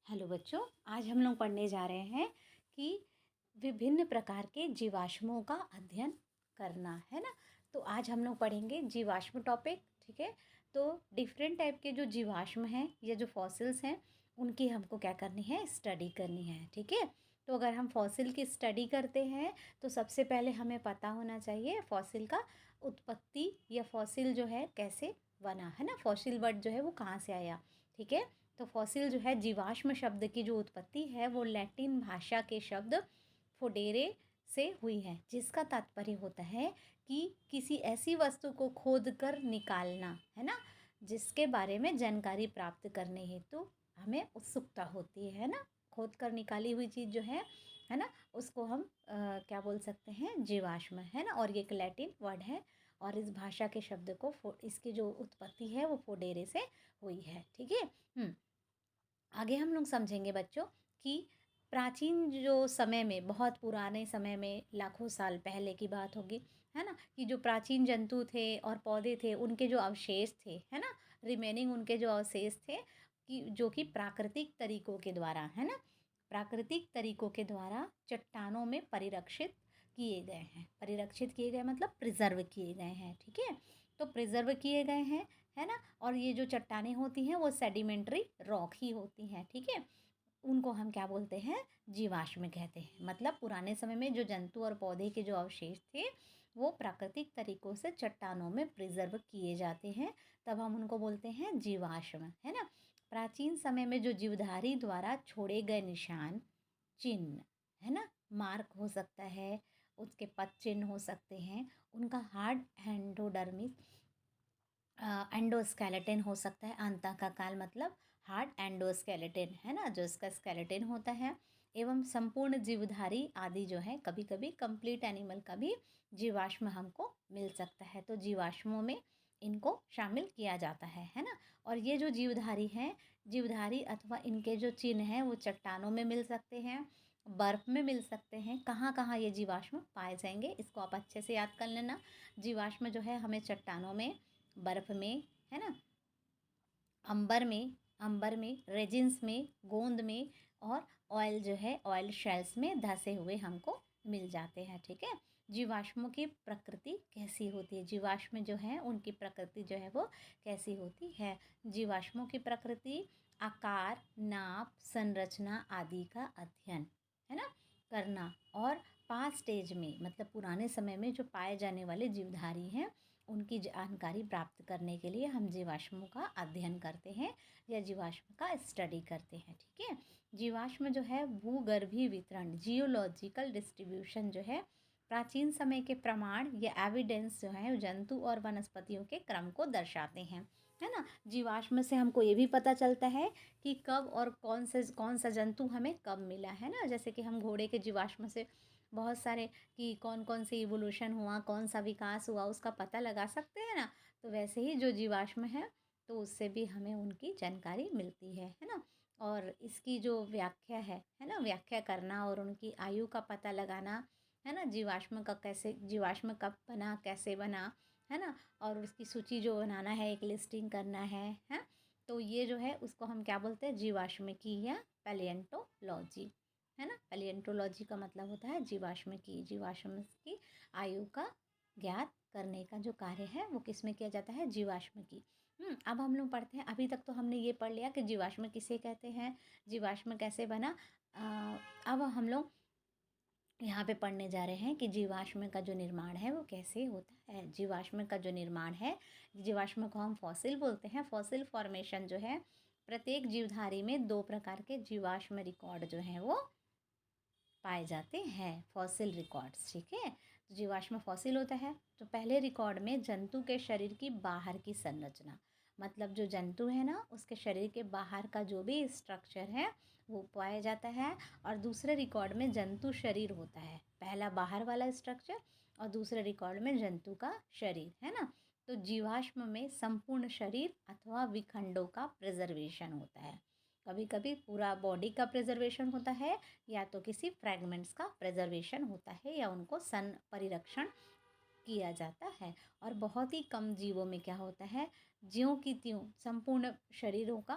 Hello बच्चों, आज हम लोग पढ़ने जा रहे हैं कि विभिन्न प्रकार के जीवाश्मों का अध्ययन करना है ना। तो आज हम लोग पढ़ेंगे जीवाश्म टॉपिक। ठीक है, तो डिफरेंट टाइप के जो जीवाश्म हैं या जो फॉसिल्स हैं उनकी हमको क्या करनी है, स्टडी करनी है। ठीक है, तो अगर हम फॉसिल की स्टडी करते हैं तो सबसे पहले हमें पता होना चाहिए फॉसिल का उत्पत्ति या फॉसिल जो है कैसे बना, है ना। फॉसिल वर्ड जो है वो कहाँ से आया। ठीक है, तो फॉसिल जो है जीवाश्म शब्द की जो उत्पत्ति है वो लैटिन भाषा के शब्द फोडेरे से हुई है, जिसका तात्पर्य होता है कि किसी ऐसी वस्तु को खोद कर निकालना, है ना, जिसके बारे में जानकारी प्राप्त करने हेतु हमें उत्सुकता होती है ना। खोद कर निकाली हुई चीज़ जो है ना, उसको हम क्या बोल सकते हैं, जीवाश्म, है ना। और ये एक लैटिन वर्ड है और इस भाषा के शब्द को इसकी जो उत्पत्ति है वो फोडेरे से हुई है। ठीक है। आगे हम लोग समझेंगे बच्चों कि प्राचीन जो समय में, बहुत पुराने समय में, लाखों साल पहले की बात होगी, है ना, कि जो प्राचीन जंतु थे और पौधे थे उनके जो अवशेष थे, है ना, रिमेनिंग उनके जो अवशेष थे कि जो कि प्राकृतिक तरीकों के द्वारा, है ना, प्राकृतिक तरीकों के द्वारा चट्टानों में परिरक्षित किए गए हैं। परिरक्षित किए गए मतलब प्रिजर्व किए गए हैं। ठीक है, तो प्रिजर्व किए गए हैं, है ना। और ये जो चट्टानें होती हैं वो सेडिमेंट्री रॉक ही होती हैं। ठीक है, उनको हम क्या बोलते हैं, जीवाश्म कहते हैं। मतलब पुराने समय में जो जंतु और पौधे के जो अवशेष थे वो प्राकृतिक तरीकों से चट्टानों में प्रिजर्व किए जाते हैं, तब हम उनको बोलते हैं जीवाश्म, है ना। प्राचीन समय में जो जीवधारी द्वारा छोड़े गए निशान, चिन्ह, है ना, मार्क हो सकता है, उसके पद चिन्ह हो सकते हैं, उनका हार्ड एंडोडर्मिस एंडोस्केलेटन हो सकता है। अंतः का काल मतलब हार्ड एंडोस्केलेटन, है ना, जो इसका स्केलेटन होता है। एवं संपूर्ण जीवधारी आदि जो है, कभी कभी कंप्लीट एनिमल का भी जीवाश्म हमको मिल सकता है। तो जीवाश्मों में इनको शामिल किया जाता है ना। और ये जो जीवधारी हैं, जीवधारी अथवा इनके जो चिन्ह हैं वो चट्टानों में मिल सकते हैं, बर्फ़ में मिल सकते हैं। कहाँ कहाँ ये जीवाश्म पाए जाएंगे इसको आप अच्छे से याद कर लेना। जीवाश्म जो है हमें चट्टानों में, बर्फ़ में, है ना, अंबर में, रेजिन्स में, गोंद में, और ऑयल जो है ऑयल शेल्स में धंसे हुए हमको मिल जाते हैं। ठीक है, जीवाश्मों की प्रकृति कैसी होती है, जीवाश्म जो है उनकी प्रकृति जो है वो कैसी होती है। जीवाश्मों की प्रकृति आकार, नाप, संरचना आदि का अध्ययन, है ना, करना। और 5 स्टेज में, मतलब पुराने समय में जो पाए जाने वाले जीवधारी हैं उनकी जानकारी प्राप्त करने के लिए हम जीवाश्मों का अध्ययन करते हैं या जीवाश्म का स्टडी करते हैं। ठीक है, जीवाश्म जो है भूगर्भीय वितरण, जियोलॉजिकल डिस्ट्रीब्यूशन जो है, प्राचीन समय के प्रमाण या एविडेंस जो है जंतु और वनस्पतियों के क्रम को दर्शाते हैं, है ना। जीवाश्म से हमको ये भी पता चलता है कि कब और कौन सा जंतु हमें कब मिला, है ना। जैसे कि हम घोड़े के जीवाश्म से बहुत सारे कि कौन कौन से इवोल्यूशन हुआ, कौन सा विकास हुआ, उसका पता लगा सकते हैं ना। तो वैसे ही जो जीवाश्म है तो उससे भी हमें उनकी जानकारी मिलती है ना। और इसकी जो व्याख्या है ना, व्याख्या करना और उनकी आयु का पता लगाना, है ना, जीवाश्म का कैसे, जीवाश्म कब बना, कैसे बना, है ना, और उसकी सूची जो बनाना है, एक लिस्टिंग करना है। तो ये जो है उसको हम क्या बोलते हैं, जीवाश्म की या पैलिएंटोलॉजी, है ना। पैलिएंटोलॉजी का मतलब होता है जीवाश्म की आयु का ज्ञात करने का जो कार्य है वो किस में किया जाता है, जीवाश्म की। अब हम लोग पढ़ते हैं, अभी तक तो हमने ये पढ़ लिया कि जीवाश्म किसे कहते हैं, जीवाश्म कैसे बना। अब हम लोग यहाँ पे पढ़ने जा रहे हैं कि जीवाश्म का जो निर्माण है वो कैसे होता है। जीवाश्म का जो निर्माण है, जीवाश्म को हम फॉसिल बोलते हैं। फॉसिल फॉर्मेशन जो है, प्रत्येक जीवधारी में 2 प्रकार के जीवाश्म रिकॉर्ड जो हैं वो पाए जाते हैं, फॉसिल रिकॉर्ड्स। ठीक है, तो जीवाश्म फॉसिल होता है तो पहले रिकॉर्ड में जंतु के शरीर की बाहर की संरचना, मतलब जो जंतु है ना उसके शरीर के बाहर का जो भी स्ट्रक्चर है वो पाया जाता है। और दूसरे रिकॉर्ड में जंतु शरीर होता है, पहला बाहर वाला स्ट्रक्चर और दूसरे रिकॉर्ड में जंतु का शरीर, है ना। तो जीवाश्म में संपूर्ण शरीर अथवा विखंडों का प्रिजर्वेशन होता है। कभी कभी पूरा बॉडी का प्रिजर्वेशन होता है या तो किसी फ्रैगमेंट्स का प्रिजर्वेशन होता है या उनको परिरक्षण किया जाता है। और बहुत ही कम जीवों में क्या होता है, ज्यों की त्यों संपूर्ण शरीरों का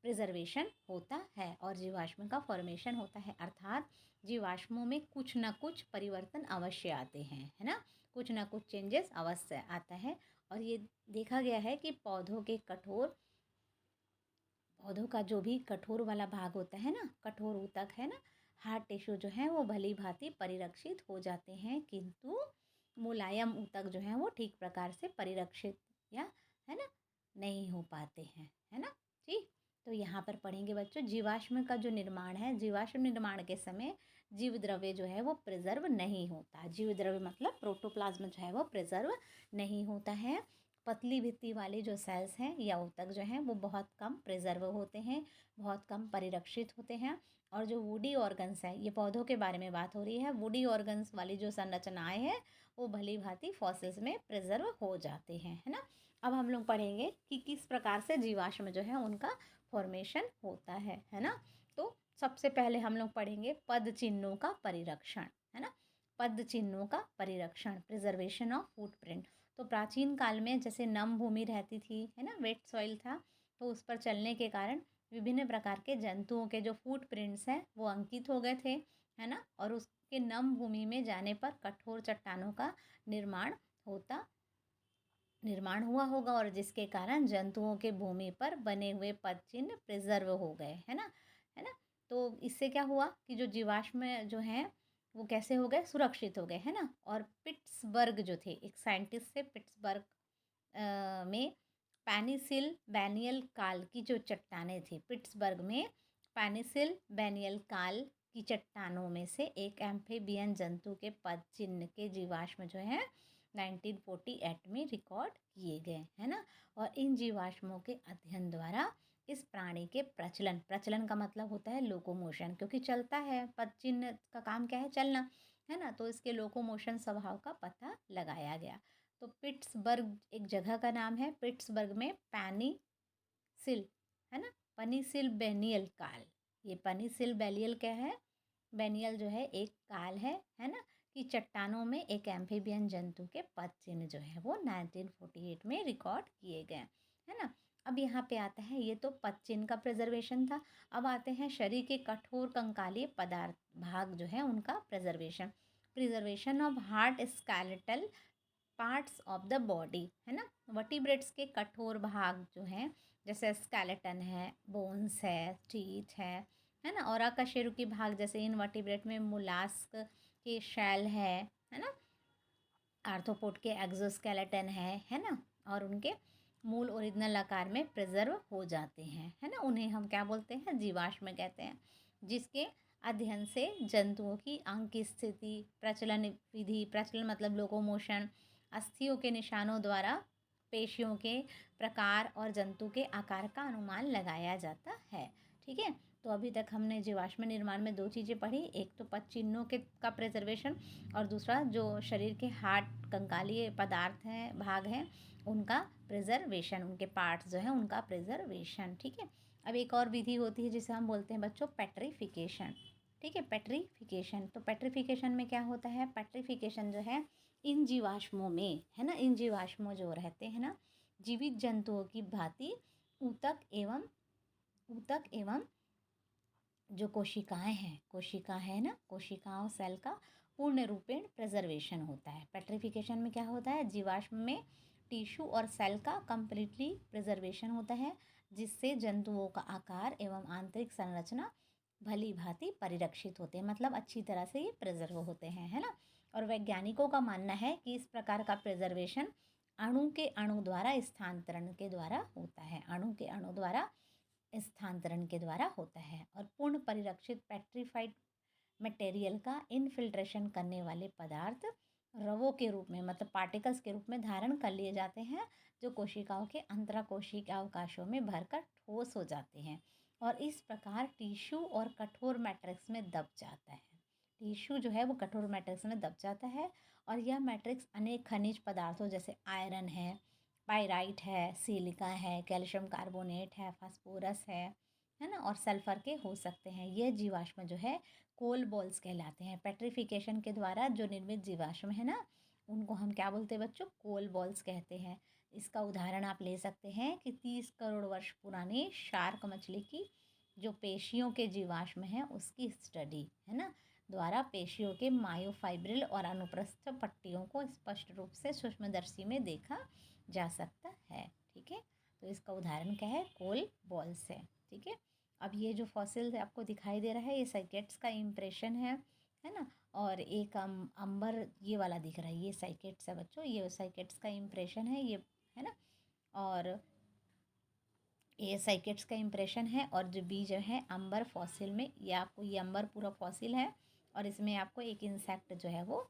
प्रिजर्वेशन होता है और जीवाश्म का फॉर्मेशन होता है, अर्थात जीवाश्मों में कुछ ना कुछ परिवर्तन अवश्य आते हैं, है ना, कुछ ना कुछ चेंजेस अवश्य आता है। और ये देखा गया है कि पौधों का जो भी कठोर वाला भाग होता है ना, कठोर ऊतक है ना, हार्ड टिश्यू जो है वो भली भांति परिरक्षित हो जाते हैं, किंतु मुलायम ऊतक जो है वो ठीक प्रकार से परिरक्षित या है ना नहीं हो पाते हैं, है ना जी। तो यहाँ पर पढ़ेंगे बच्चों, जीवाश्म का जो निर्माण है, जीवाश्म निर्माण के समय जीव द्रव्य जो है वो प्रिजर्व नहीं होता। जीव द्रव्य मतलब प्रोटोप्लाज्म जो है वो प्रिजर्व नहीं होता है। पतली भित्ति वाले जो सेल्स हैं या ऊतक जो हैं वो बहुत कम प्रिजर्व होते हैं, बहुत कम परिरक्षित होते हैं। और जो वुडी ऑर्गन्स हैं, ये पौधों के बारे में बात हो रही है, वुडी ऑर्गन्स वाली जो संरचनाएं हैं वो भली भांति फॉसिल्स में प्रिजर्व हो जाते हैं, है ना। अब हम लोग पढ़ेंगे कि किस प्रकार से जीवाश्म जो है उनका फॉर्मेशन होता है ना। तो सबसे पहले हम लोग पढ़ेंगे पद चिन्हों का परिरक्षण, है ना। पद चिन्हों का परिरक्षण, प्रिजर्वेशन ऑफ फुटप्रिंट। तो प्राचीन काल में जैसे नम भूमि रहती थी, है ना, वेट सॉइल था, तो उस पर चलने के कारण विभिन्न प्रकार के जंतुओं के जो फुटप्रिंट्स हैं वो अंकित हो गए थे, है ना। और उसके नम भूमि में जाने पर कठोर चट्टानों का निर्माण हुआ होगा, और जिसके कारण जंतुओं के भूमि पर बने हुए पद चिन्ह प्रिजर्व हो गए, है ना। तो इससे क्या हुआ कि जो जीवाश्म जो हैं वो कैसे हो गए, सुरक्षित हो गए, है ना। और पिट्सबर्ग जो थे, एक साइंटिस्ट थे पिट्सबर्ग में, पेनिसिल बेनियल काल की जो चट्टानें थी, पिट्सबर्ग में पेनिसिल बेनियल काल की चट्टानों में से एक एम्फीबियन जंतु के पद चिन्ह के जीवाश्म जो है 1948 में रिकॉर्ड किए गए, है ना। और इन जीवाश्मों के अध्ययन द्वारा इस प्राणी के प्रचलन का मतलब होता है लोकोमोशन, क्योंकि चलता है, पद चिन्ह का काम क्या है, चलना, है ना। तो इसके लोकोमोशन स्वभाव का पता लगाया गया। तो पिट्सबर्ग एक जगह का नाम है, पिट्सबर्ग में पेनिसिल, है ना, पेनिसिल बेनियल काल, ये पेनिसिल बेनियल क्या है, बेनियल जो है एक काल है ना, कि चट्टानों में एक एम्फीबियन जंतु के पद चिन्ह जो है वो 1948 में रिकॉर्ड किए गए, है ना। अब यहाँ पे आता है, ये तो पद चिन्ह का प्रिजर्वेशन था। अब आते हैं शरीर के कठोर कंकालीय पदार्थ भाग जो है उनका preservation of hard skeletal parts of the body, है ना। वर्टिब्रेट्स के कठोर भाग जो हैं, जैसे स्केलेटन है, बोन्स है, टीथ है ना। और अकशेरुकी भाग जैसे इन वर्टिब्रेट में मुलास्क के शैल है ना, आर्थ्रोपोड के एक्सोस्केलेटन है ना। और उनके मूल ओरिजिनल आकार में प्रिजर्व हो जाते हैं, है ना। उन्हें हम क्या बोलते हैं, जीवाश्म कहते हैं, जिसके अध्ययन से जंतुओं की अंग की स्थिति, प्रचलन विधि, प्रचलन मतलब लोकोमोशन, अस्थियों के निशानों द्वारा पेशियों के प्रकार और जंतु के आकार का अनुमान लगाया जाता है, ठीक है। तो अभी तक हमने जीवाश्म निर्माण में दो चीज़ें पढ़ी, एक तो पद चिन्हों के का प्रिजर्वेशन, और दूसरा जो शरीर के हार्ड कंकालीय पदार्थ हैं, भाग हैं, उनका प्रिजर्वेशन, उनके पार्ट्स जो हैं उनका प्रिजर्वेशन, ठीक है। अब एक और विधि होती है जिसे हम बोलते हैं बच्चों पेट्रीफिकेशन, ठीक है, पेट्रीफिकेशन। तो पेट्रीफिकेशन में क्या होता है, पेट्रीफिकेशन जो है इन जीवाश्मों में, है ना, इन जीवाश्मों जो रहते हैं ना, जीवित जंतुओं की भांति ऊतक एवं जो कोशिका है ना, कोशिकाओं सेल का पूर्ण रूपेण प्रिजर्वेशन होता है। पेट्रीफिकेशन में क्या होता है, जीवाश्म में टिश्यू और सेल का कंप्लीटली प्रिजर्वेशन होता है, जिससे जंतुओं का आकार एवं आंतरिक संरचना भली भांति परिरक्षित होते हैं, मतलब अच्छी तरह से ये प्रिजर्व होते हैं, है ना। और वैज्ञानिकों का मानना है कि इस प्रकार का प्रिजर्वेशन अणु के अणु द्वारा स्थानांतरण के द्वारा होता है, अणु के अणु द्वारा स्थानांतरण के द्वारा होता है। और पूर्ण परिरक्षित पेट्रीफाइड मटेरियल का इनफिल्ट्रेशन करने वाले पदार्थ रवों के रूप में, मतलब पार्टिकल्स के रूप में धारण कर लिए जाते हैं, जो कोशिकाओं के अंतराकोशिकीय अवकाशों में भरकर ठोस हो जाते हैं, और इस प्रकार टिश्यू और कठोर मैट्रिक्स में दब जाता है। टिश्यू जो है वो कठोर मैट्रिक्स में दब जाता है, और यह मैट्रिक्स अनेक खनिज पदार्थों जैसे आयरन है, पाइराइट है, सिलिका है, कैल्शियम कार्बोनेट है, फास्फोरस है ना, और सल्फर के हो सकते हैं। यह जीवाश्म जो है कोल बॉल्स कहलाते हैं। पेट्रीफिकेशन के द्वारा जो निर्मित जीवाश्म है ना, उनको हम क्या बोलते हैं बच्चों, कोल बॉल्स कहते हैं। इसका उदाहरण आप ले सकते हैं कि 30 करोड़ वर्ष पुरानी शार्क मछली की जो पेशियों के जीवाश्म हैं उसकी स्टडी, है ना, द्वारा पेशियों के मायोफाइब्रिल और अनुप्रस्थ पट्टियों को स्पष्ट रूप से सूक्ष्मदर्शी में देखा जा सकता है। ठीक है, तो इसका उदाहरण क्या है, कोल बॉल्स है। ठीक है, अब ये जो फॉसिल आपको दिखाई दे रहा है ये साइकेट्स का इम्प्रेशन है ना, और एक अंबर ये वाला दिख रहा है, ये साइकेट्स है बच्चों, ये साइकेट्स का इम्प्रेशन है ये, है ना, और ये साइकेट्स का इम्प्रेशन है। और जो बी जो है अंबर फॉसिल में, ये आपको ये अंबर पूरा फॉसिल है और इसमें आपको एक इंसेक्ट जो है वो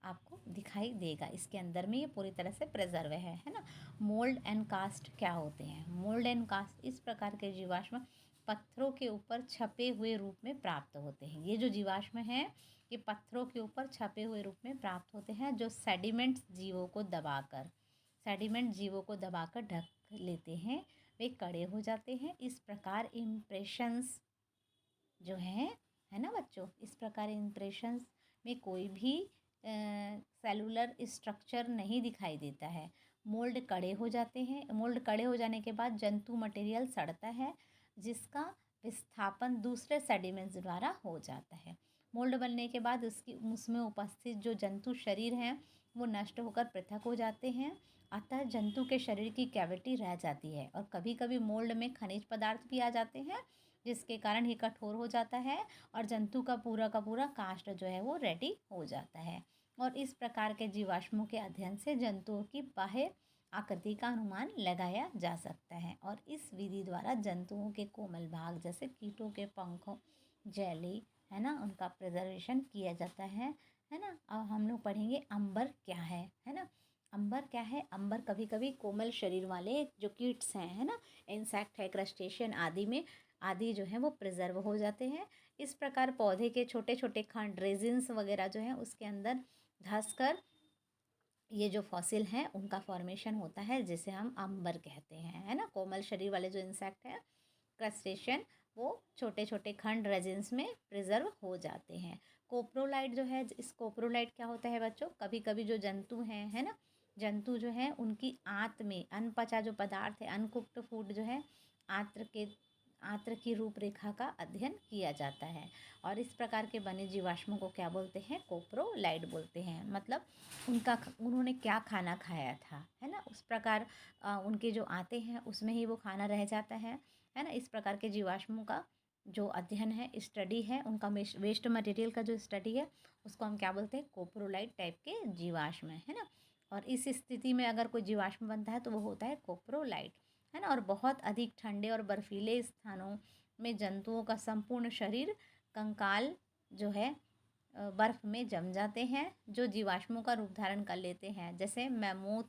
आपको दिखाई देगा, इसके अंदर में ये पूरी तरह से प्रिजर्व है ना। मोल्ड एंड कास्ट क्या होते हैं? मोल्ड एंड कास्ट इस प्रकार के जीवाश्म पत्थरों के ऊपर छपे हुए रूप में प्राप्त होते हैं। ये जो जीवाश्म हैं ये पत्थरों के ऊपर छपे हुए रूप में प्राप्त होते हैं, जो सेडिमेंट जीवों को दबाकर ढक लेते हैं, वे कड़े हो जाते हैं। इस प्रकार इम्प्रेशंस जो है ना बच्चों, इस प्रकार इम्प्रेशंस में कोई भी सेलुलर स्ट्रक्चर नहीं दिखाई देता है। मोल्ड कड़े हो जाते हैं, मोल्ड कड़े हो जाने के बाद जंतु मटेरियल सड़ता है, जिसका विस्थापन दूसरे सेडिमेंट्स द्वारा हो जाता है। मोल्ड बनने के बाद उसमें उपस्थित जो जंतु शरीर हैं वो नष्ट होकर पृथक हो जाते हैं, अतः जंतु के शरीर की कैविटी रह जाती है। और कभी कभी मोल्ड में खनिज पदार्थ भी आ जाते हैं, जिसके कारण ये कठोर हो जाता है और जंतु का पूरा काष्ठ जो है वो रेडी हो जाता है। और इस प्रकार के जीवाश्मों के अध्ययन से जंतुओं की बाह्य आकृति का अनुमान लगाया जा सकता है। और इस विधि द्वारा जंतुओं के कोमल भाग जैसे कीटों के पंखों, जेली, है ना, उनका प्रिजर्वेशन किया जाता है ना। अब हम लोग पढ़ेंगे अंबर क्या है ना। अंबर क्या है? अंबर कभी कभी कोमल शरीर वाले जो कीट्स हैं, है ना, इंसेक्ट है, क्रस्टेशियन आदि जो है वो प्रिजर्व हो जाते हैं। इस प्रकार पौधे के छोटे छोटे खंड, रेजिन्स वगैरह जो है उसके अंदर धंस कर ये जो फॉसिल हैं उनका फॉर्मेशन होता है, जिसे हम अंबर कहते हैं, है ना। कोमल शरीर वाले जो इंसेक्ट हैं, क्रस्टेशियन, वो छोटे छोटे खंड रेजिन्स में प्रिजर्व हो जाते हैं। कोप्रोलाइट जो है, इस कोप्रोलाइट क्या होता है बच्चों, कभी कभी जो जंतु हैं, है ना, जंतु जो है उनकी आंत में अनपचा जो पदार्थ है, अनकुक्ड फूड जो है, आंत्र की रूपरेखा का अध्ययन किया जाता है। और इस प्रकार के बने जीवाश्मों को क्या बोलते हैं? कोप्रोलाइट बोलते हैं। मतलब उन्होंने क्या खाना खाया था, है ना, उस प्रकार उनके जो आते हैं उसमें ही वो खाना रह जाता है ना। इस प्रकार के जीवाश्मों का जो अध्ययन है, स्टडी है, उनका वेस्ट मटेरियल का जो स्टडी है उसको हम क्या बोलते हैं? कोप्रोलाइट टाइप के जीवाश्म, है ना। और इस स्थिति में अगर कोई जीवाश्म बनता है तो वो होता है कोप्रोलाइट, है ना। और बहुत अधिक ठंडे और बर्फीले स्थानों में जंतुओं का संपूर्ण शरीर, कंकाल जो है बर्फ में जम जाते हैं, जो जीवाश्मों का रूप धारण कर लेते हैं, जैसे मैमूथ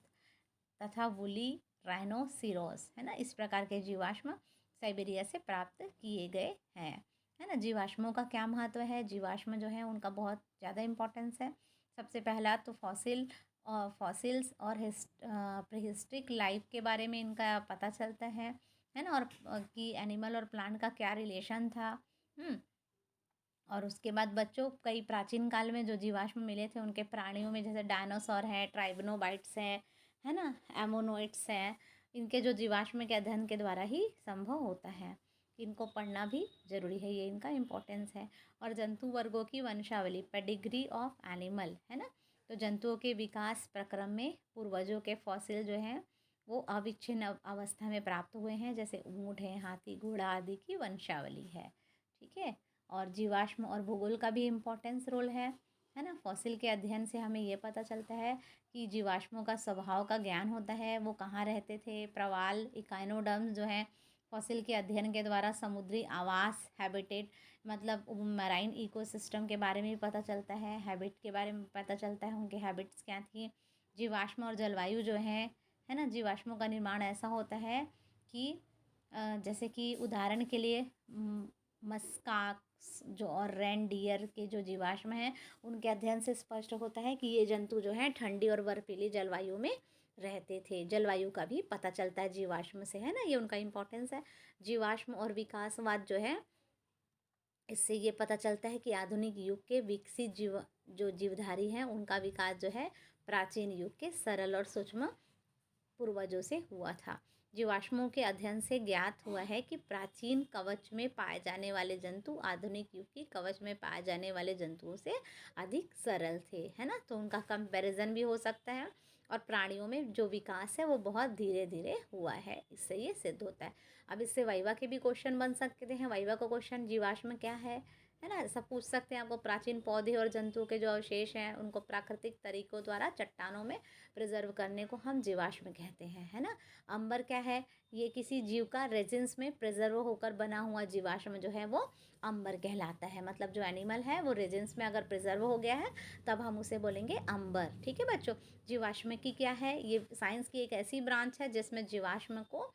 तथा वुली राइनोसिरोस, है ना। इस प्रकार के जीवाश्म साइबेरिया से प्राप्त किए गए हैं, है ना। जीवाश्मों का क्या महत्व है? जीवाश्म जो है उनका बहुत ज़्यादा इम्पोर्टेंस है। सबसे पहला तो फॉसिल्स और प्रीहिस्ट्रिक लाइफ के बारे में इनका पता चलता है ना, और कि एनिमल और प्लांट का क्या रिलेशन था। और उसके बाद बच्चों कई प्राचीन काल में जो जीवाश्म मिले थे उनके प्राणियों में जैसे डायनासोर है, ट्राइबनोबाइट्स है ना, एमोनोइट्स है, इनके जो जीवाश्म के अध्ययन के द्वारा ही संभव होता है। इनको पढ़ना भी जरूरी है, ये इनका इम्पोर्टेंस है। और जंतु वर्गों की वंशावली, पेडिग्री ऑफ एनिमल, है ना। तो जंतुओं के विकास प्रक्रम में पूर्वजों के फॉसिल जो हैं वो अविच्छिन्न अवस्था में प्राप्त हुए हैं, जैसे ऊँट है, हाथी, घोड़ा आदि की वंशावली है। ठीक है। और जीवाश्म और भूगोल का भी इम्पोर्टेंस रोल है ना। फॉसिल के अध्ययन से हमें ये पता चलता है कि जीवाश्मों का स्वभाव का ज्ञान होता है, वो कहाँ रहते थे। प्रवाल, इकाइनोडर्म्स जो हैं, फॉसिल के अध्ययन के द्वारा समुद्री आवास, हैबिटेट, मतलब मराइन इकोसिस्टम के बारे में भी पता चलता है, हैबिट के बारे में पता चलता है, उनके हैबिट्स क्या थी। जीवाश्म और जलवायु जो है ना, जीवाश्मों का निर्माण ऐसा होता है कि जैसे कि उदाहरण के लिए मस्काक जो और रेनडियर के जो जीवाश्म हैं उनके अध्ययन से स्पष्ट होता है कि ये जंतु जो हैं ठंडी और बर्फीली जलवायु में रहते थे। जलवायु का भी पता चलता है जीवाश्म से, है ना, ये उनका इम्पोर्टेंस है। जीवाश्म और विकासवाद जो है, इससे ये पता चलता है कि आधुनिक युग के विकसित जो जीवधारी हैं उनका विकास जो है प्राचीन युग के सरल और सूक्ष्म पूर्वजों से हुआ था। जीवाश्मों के अध्ययन से ज्ञात हुआ है कि प्राचीन कवच में पाए जाने वाले जंतु आधुनिक युग की कवच में पाए जाने वाले जंतुओं से अधिक सरल थे, है ना। तो उनका कंपैरिजन भी हो सकता है और प्राणियों में जो विकास है वो बहुत धीरे धीरे हुआ है, इससे ये सिद्ध होता है। अब इससे वाइवा के भी क्वेश्चन बन सकते हैं। वाइवा का क्वेश्चन जीवाश्म क्या है ना, ऐसा पूछ सकते हैं आपको। प्राचीन पौधे और जंतुओं के जो अवशेष हैं उनको प्राकृतिक तरीकों द्वारा चट्टानों में प्रिजर्व करने को हम जीवाश्म कहते हैं, है ना। अंबर क्या है, ये किसी जीव का रेजिन्स में प्रिजर्व होकर बना हुआ जीवाश्म जो है वो अंबर कहलाता है। मतलब जो एनिमल है वो रेजिन्स में अगर प्रिजर्व हो गया है तब हम उसे बोलेंगे अंबर। ठीक है बच्चों। जीवाश्म की क्या है, ये साइंस की एक ऐसी ब्रांच है जिसमें जीवाश्म को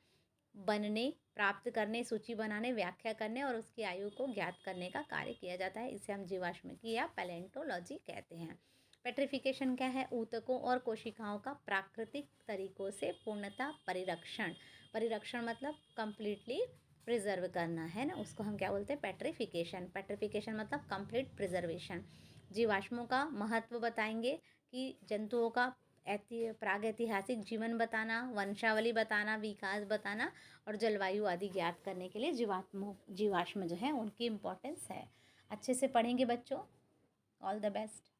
बनने, प्राप्त करने, सूची बनाने, व्याख्या करने और उसकी आयु को ज्ञात करने का कार्य किया जाता है। इसे हम जीवाश्म की या पैलेंटोलॉजी कहते हैं। पेट्रिफिकेशन क्या है, ऊतकों और कोशिकाओं का प्राकृतिक तरीकों से पूर्णतः परिरक्षण। परिरक्षण मतलब कंप्लीटली प्रिजर्व करना, है ना, उसको हम क्या बोलते हैं, पेट्रिफिकेशन। पेट्रिफिकेशन मतलब कंप्लीट प्रिजर्वेशन। जीवाश्मों का महत्व बताएंगे कि जंतुओं का प्रागैतिहासिक जीवन बताना, वंशावली बताना, विकास बताना और जलवायु आदि ज्ञात करने के लिए जीवाश्म जो है उनकी इम्पोर्टेंस है। अच्छे से पढ़ेंगे बच्चों। All the best.